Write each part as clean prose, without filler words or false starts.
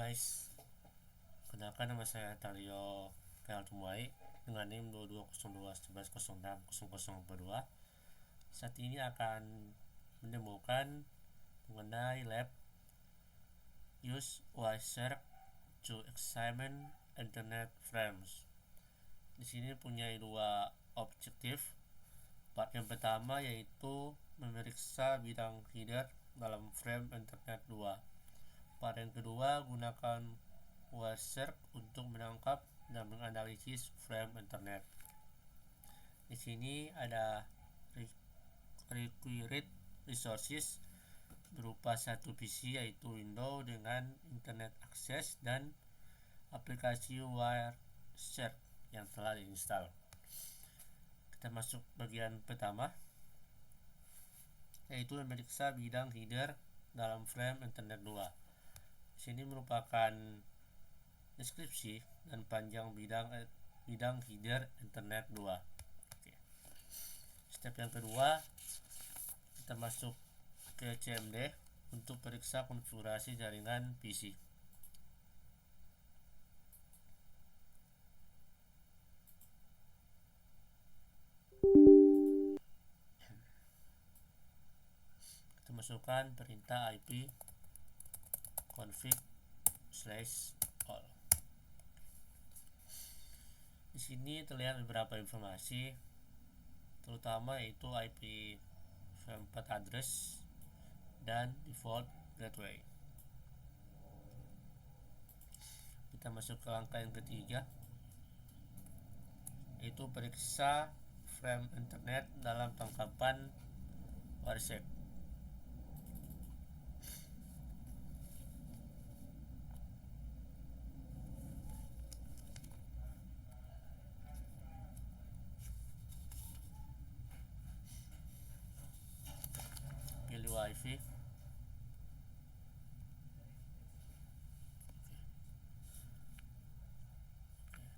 guys, kenalkan nama saya Talio Keltumwai dengan NIM 220211060042. Saat ini akan menemukan mengenai lab use Wireshark to examine internet frames. Di sini punya dua objektif. Part yang pertama yaitu memeriksa bidang header dalam frame internet 2. Part yang kedua, gunakan Wireshark untuk menangkap dan menganalisis frame internet. Di sini ada required resources berupa satu PC yaitu Windows dengan internet akses dan aplikasi Wireshark yang telah diinstal. Kita masuk bagian pertama, yaitu memeriksa bidang header dalam frame internet 2. Di sini merupakan deskripsi dan panjang bidang header internet 2. Oke. Step yang kedua, kita masuk ke CMD untuk periksa konfigurasi jaringan PC. Kita masukkan perintah IP config/all. Di sini terlihat beberapa informasi, terutama yaitu IP frame path address dan default gateway. Kita masuk ke langkah yang ketiga, yaitu periksa frame internet dalam tangkapan Wireshark. Pilih WiFi.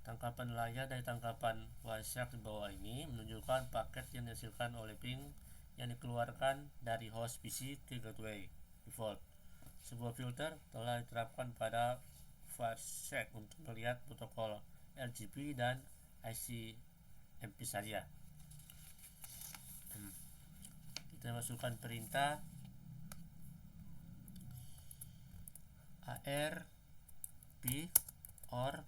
Tangkapan layar dari tangkapan Wireshark di bawah ini menunjukkan paket yang dihasilkan oleh ping yang dikeluarkan dari host PC ke gateway default. Sebuah filter telah diterapkan pada Wireshark untuk melihat protokol RGB dan ICMP saja. Kita masukkan perintah ARP or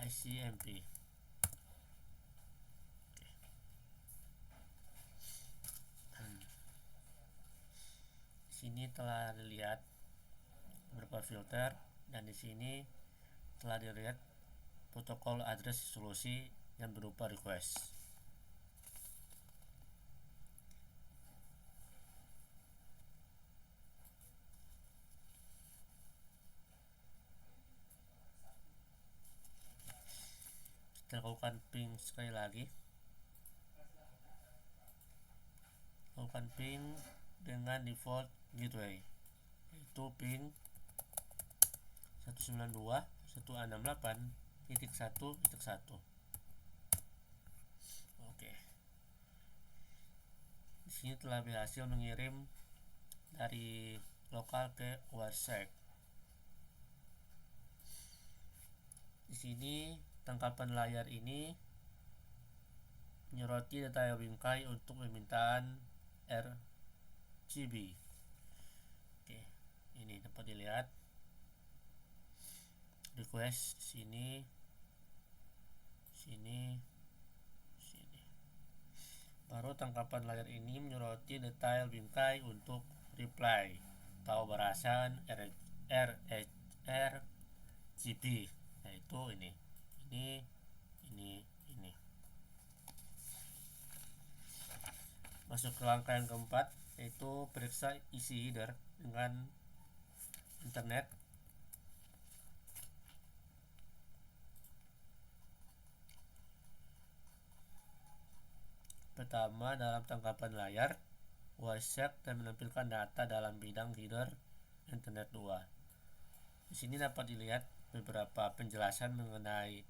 ICMP. Di sini telah dilihat beberapa filter dan di sini telah dilihat protokol address solusi yang berupa request. Kita lakukan ping sekali lagi. Lakukan ping dengan default gateway, yaitu ping 192.168.1.1. Oke. Di sini telah berhasil mengirim dari lokal ke Wireshark. Di sini tangkapan layar ini menyoroti detail bingkai untuk permintaan RGB. Oke, ini dapat dilihat request sini. Baru tangkapan layar ini menyoroti detail bingkai untuk reply atau barasan RGB, yaitu ini. Masuk ke langkah yang keempat, yaitu periksa isi header dengan internet. Pertama, dalam tangkapan layar Wireshark dan menampilkan data dalam bidang header internet 2. Di sini dapat dilihat beberapa penjelasan mengenai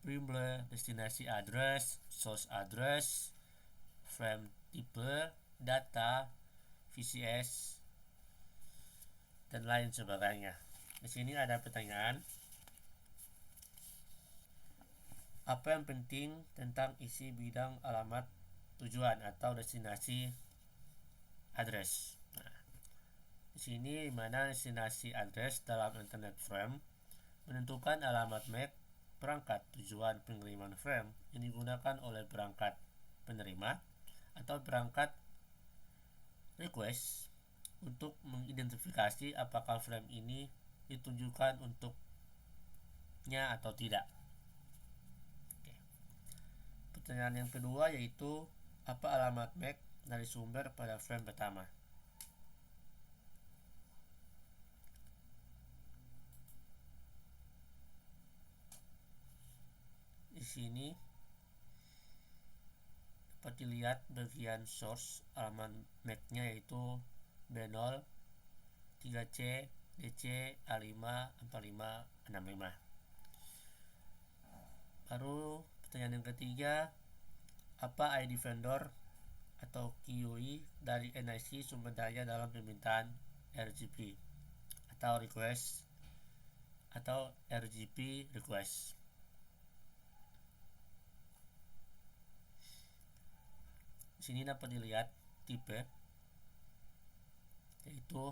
primable destinasi address, source address, frame type, data, VCS, dan lain sebagainya. Di sini ada pertanyaan, apa yang penting tentang isi bidang alamat tujuan atau destinasi address? Nah, di sini mana destinasi address dalam Internet Frame menentukan alamat MAC perangkat tujuan pengiriman frame yang digunakan oleh perangkat penerima atau perangkat request untuk mengidentifikasi apakah frame ini ditujukan untuknya atau tidak. Oke. Pertanyaan yang kedua yaitu, apa alamat MAC dari sumber pada frame pertama? Di sini dapat dilihat bagian source alamat MAC-nya yaitu B0 3C DC A5 45 65. Baru pertanyaan yang ketiga, apa ID vendor atau QUI dari NIC sumber daya dalam permintaan RGP atau request atau RGP request. Di sini dapat dilihat tipe yaitu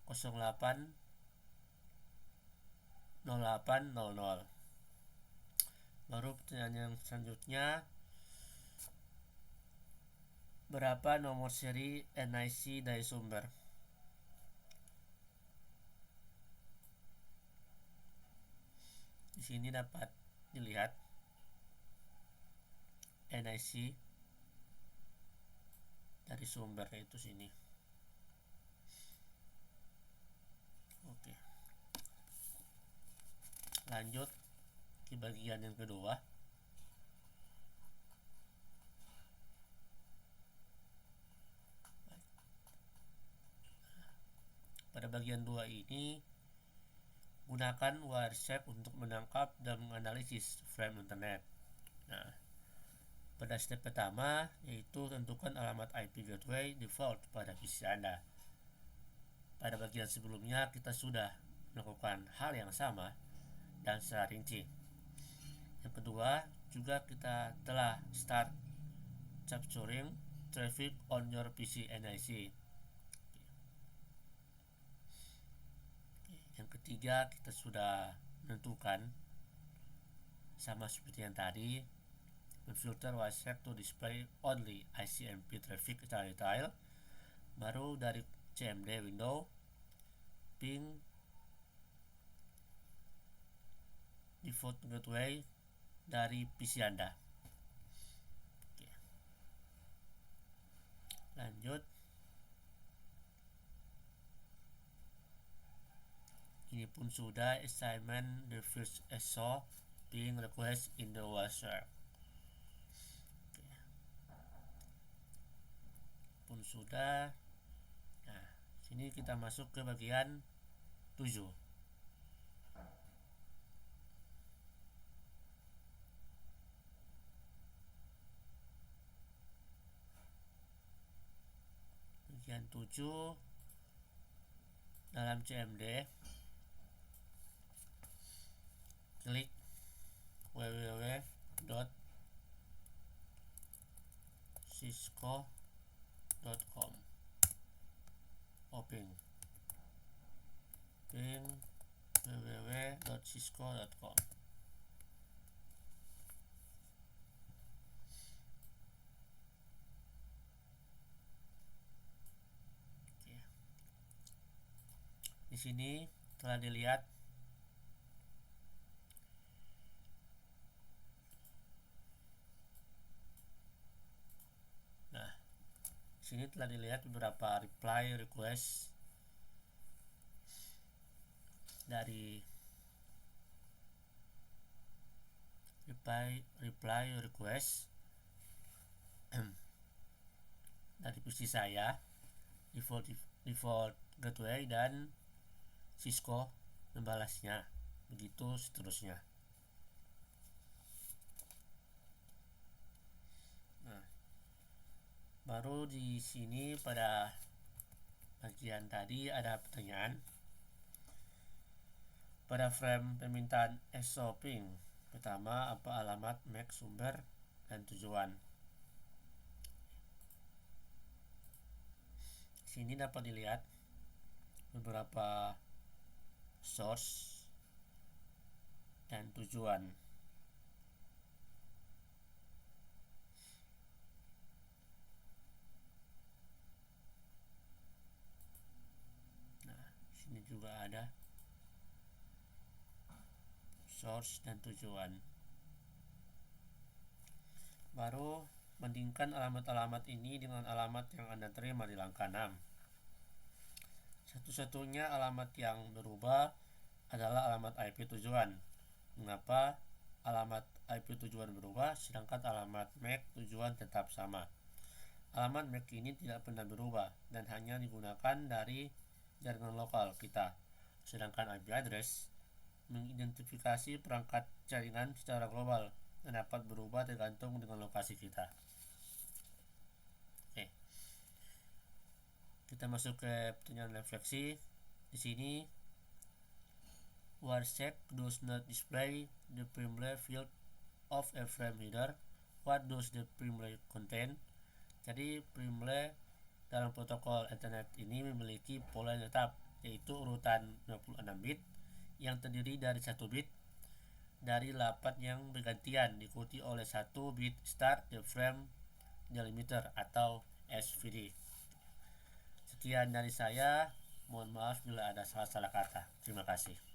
08 0800. Baru pertanyaan yang selanjutnya, berapa nomor seri NIC dari sumber? Di sini dapat dilihat NIC dari sumber yaitu sini. Oke. Lanjut ke bagian yang kedua. Pada bagian 2 ini, gunakan Wireshark untuk menangkap dan menganalisis frame internet. Nah, pada step pertama yaitu tentukan alamat IP gateway default pada PC Anda. Pada bagian sebelumnya kita sudah melakukan hal yang sama dan secara rinci. Yang kedua, juga kita telah start capturing traffic on your PC NIC. Yang ketiga, kita sudah menentukan sama seperti yang tadi, memfilter Wireshark to display only ICMP traffic secara detail. Baru dari CMD window ping default gateway dari PC Anda. Oke. Lanjut. Ini pun sudah assignment the first SO ping request in the Wireshark. Pun sudah. Nah, sini kita masuk ke bagian 7. Bagian 7 dalam CMD, klik www.cisco.com, open ping www.cisco.com. Di sini telah dilihat sini telah dilihat beberapa reply request dari reply request dari PC saya, default gateway dan Cisco membalasnya, begitu seterusnya. Nah, Baru di sini pada bagian tadi ada pertanyaan. Pada frame permintaan shopping, pertama apa alamat MAC sumber dan tujuan. Sini dapat dilihat beberapa source dan tujuan. Nah, sini juga ada source dan tujuan. Baru bandingkan alamat-alamat ini dengan alamat yang Anda terima di langkah 6. Satu-satunya alamat yang berubah adalah alamat IP tujuan. Mengapa alamat IP tujuan berubah sedangkan alamat MAC tujuan tetap sama? Alamat MAC ini tidak pernah berubah dan hanya digunakan dari jaringan lokal kita, sedangkan IP address mengidentifikasi perangkat jaringan secara global dan dapat berubah tergantung dengan lokasi kita. Oke. Kita masuk ke pertanyaan refleksi. Di sini WARSEC does not display the primary field of a frame header. What does the primary contain? Jadi primary dalam protokol Ethernet ini memiliki pola yang tetap, yaitu urutan 26 bit yang terdiri dari 1 bit dari 8 yang bergantian diikuti oleh 1 bit start the frame delimiter atau SVD. Sekian dari saya, mohon maaf bila ada salah-salah kata. Terima kasih.